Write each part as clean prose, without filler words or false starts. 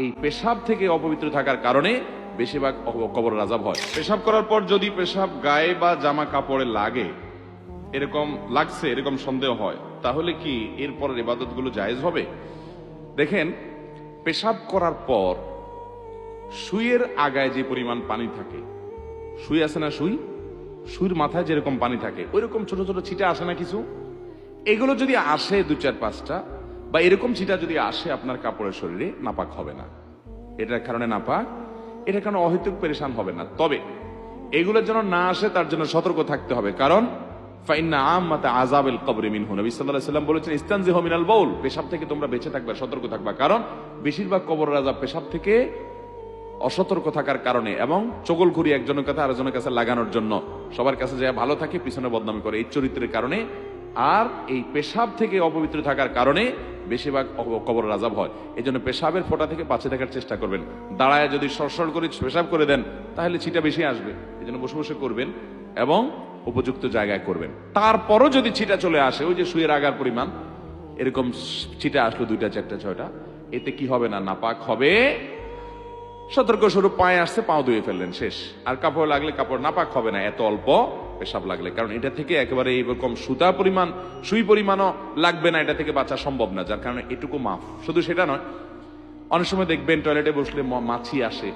এই পেশাব থেকে অপবিত্র থাকার কারণে বেশিরভাগ কবরের আযাব হয়। পেশাব করার পর যদি পেশাব গায়ে বা জামা কাপড়ে লাগে, এরকম সন্দেহ হয়, তাহলে কি এরপরের ইবাদতগুলো জায়েজ হবে? দেখেন, পেশাব করার পর সুইয়ের আগায় যে পরিমাণ পানি থাকে, সুই আছে না, সুইয়ের মাথায় যেরকম পানি থাকে ওইরকম ছোট ছোট ছিটা আসে না কিছু, এগুলো যদি আসে 2-4-5টা বা এরকম ছিটা যদি আসে আপনার কাপড়ের শরীরে, নাপাক হবে না। এটার কারণে নাপাক, এটার কারণে অহেতুক পেরেশান হবে না। তবে এগুলোর যেন না আসে তার জন্য সতর্ক থাকতে হবে, কারণ ফাইন্না আম্মাতা আযাবিল কবরি মিনহু, নবী সাল্লাল্লাহু আলাইহি ওয়াসাল্লাম বলেছেন ইস্তানজিহু মিনাল বাউল, পেশাব থেকে তোমরা বেঁচে থাকবে, সতর্ক থাকবা, কারণ বেশিরভাগ কবরের আযাব পেশাব থেকে অসতর্ক থাকার কারণে এবং চগলখুরি একজনের কাছে আরেকজনের কাছে লাগানোর জন্য, সবার কাছে যায় ভালো থাকে পিছনে বদনামি করে, এই চরিত্রের কারণে আর এই পেশাব থেকে অপবিত্র থাকার কারণে বেশিরভাগ কবরের আযাব হয়। এই জন্য পেশাবের ফোঁটা থেকে বাঁচে থাকার চেষ্টা করবেন। দাঁড়ায় যদি সরসর করে পেশাব করে দেন তাহলে ছিটা বেশি আসবে, এই জন্য বসে বসে করবেন এবং উপযুক্ত জায়গায় করবেন। তারপরও যদি ছিটা চলে আসে, ওই যে সুইয়ের আগার পরিমাণ এরকম ছিটা আসলো 2টা 4টা 6টা, এতে কি হবে না, নাপাক হবে। সতর্ক স্বরূপ পায়ে আসছে, পাও ধুয়ে ফেললেন, শেষ। আর কাপড় লাগলে কাপড় নাপাক হবে না এত অল্প পেশাব লাগলে, কারণ এটা থেকে একেবারে এরকম সুই পরিমাণও লাগবে না, এটা থেকে বাঁচা সম্ভব না, যার কারণে এটুকু মাফ। শুধু সেটা নয়, অনেক সময় দেখবেন টয়লেটে বসলে মাছি আসে,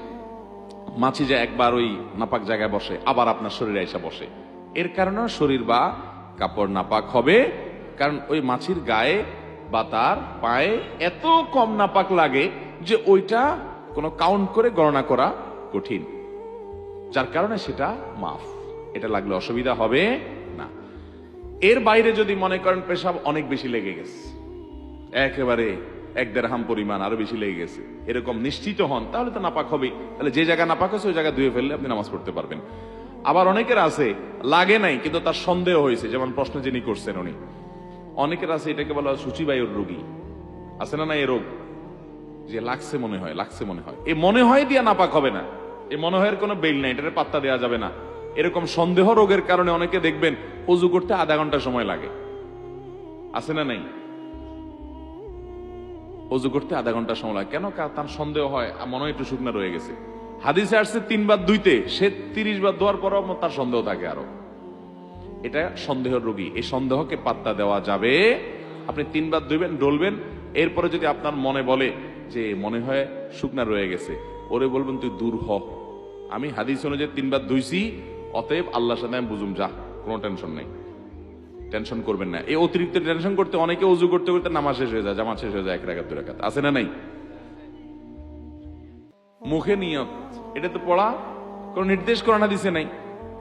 মাছি যে একবার ওই নাপাক জায়গায় বসে আবার আপনার শরীরে এসে বসে, এর কারণে শরীর বা কাপড় নাপাক হবে, কারণ ওই মাছির গায়ে বা তার পায়ে এত কম নাপাক লাগে যে ওইটা কোনো কাউন্ট করে গণনা করা কঠিন, যার কারণে সেটা মাফ, এটা লাগলে অসুবিধা হবে না। এর বাইরে যদি মনে করেন পেশাব অনেক বেশি লেগে গেছে, একেবারে 1 দেড়হাম পরিমাণ আরো বেশি লেগে গেছে, এরকম নিশ্চিত হন, তাহলে তো নাপাক হবেই। তাহলে যে জায়গা নাপাক হয়েছে ওই জায়গা ধুয়ে ফেললে আপনি নামাজ পড়তে পারবেন। আবার অনেকের আছে লাগে নাই কিন্তু তার সন্দেহ হয়েছে, যেমন প্রশ্ন যিনি করছেন উনি, অনেকের আছে এটাকে বলা হয় সূচিবায়ুর রোগী, আছে না এই রোগ, যে লাগছে মনে হয়, এই মনে হয় দিয়া নাপাক হবে না, এই মনে হয় কোনো বেল নাই, এটার পাত্তা দেওয়া যাবে না। এরকম সন্দেহ রোগের কারণে অনেকে দেখবেন ওযু করতে আধা ঘন্টা সময় লাগে, আছে না নাই, ওযু করতে আধা ঘন্টা সময় লাগে কেন? তার সন্দেহ হয় মনে হয় একটু শুকনা রয়ে গেছে। হাদিসে আসছে 3 বার ধুইতে, সে 30 বার ধোয়ার পরও তার সন্দেহ থাকে আরো, এটা সন্দেহের রোগী, এই সন্দেহকে পাত্তা দেওয়া যাবে। আপনি 3 বার ধুইবেন, ডলবেন, এরপরে যদি আপনার মনে বলে যে মনে হয় শুকনা রয়ে গেছে, ওরে বলবেন তুই দূর হ, আমি হাদিস অনুযায়ী 3 বার ধুইছি, অতএব আল্লাহর সাথে আমি বুঝুম, যা, কোনো টেনশন নেই, টেনশন করবেন না। এই অতিরিক্ত টেনশন করতে অনেকে ওযু করতে করতে নামাজ শেষ হয়ে যায়, জামাত শেষ হয়ে যায় 1 রাকাত 2 রাকাত, আছে না নাই? মুখে নিয়ত, এটা তো পড়া কোন নির্দেশ কোরআন হাদিসে নাই।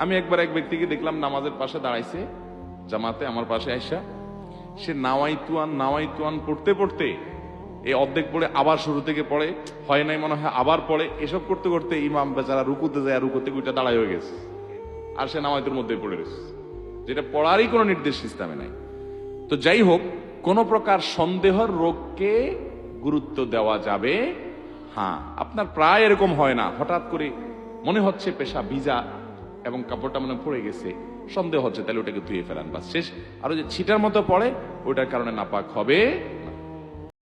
আমি একবার এক ব্যক্তিকে দেখলাম নামাজের পাশে দাঁড়াইছে জামাতে, আমার পাশে আইসা সে নাওয়াইতুয়ান পড়তে পড়তে এই অর্ধেক পড়ে আবার শুরু থেকে পড়ে, হয় নাই মনে হয় আবার পড়ে, এসব করতে করতে ইমাম বেচারা রুকুতে যায়, রুকুতে গুইটা দাঁড়াই হয়ে গেছে, আর সে নাওয়াইতুর মধ্যে পড়ে গেছে, যেটা পড়ারই কোনো নির্দেশ ইসলামে নাই। তো যাই হোক, কোন প্রকার সন্দেহের রোগকে গুরুত্ব দেওয়া যাবে। হ্যাঁ, আপনার প্রায় এরকম হয় না, হঠাৎ করে মনে হচ্ছে পেশা ভিজা এবং কাপড়টা মনে পড়ে গেছে, সন্দেহ হচ্ছে, তাহলে ওটাকে ধুয়ে ফেলান, বাস শেষ। আর ওই যে ছিটার মতো পড়ে, ওটার কারণে নাপাক হবে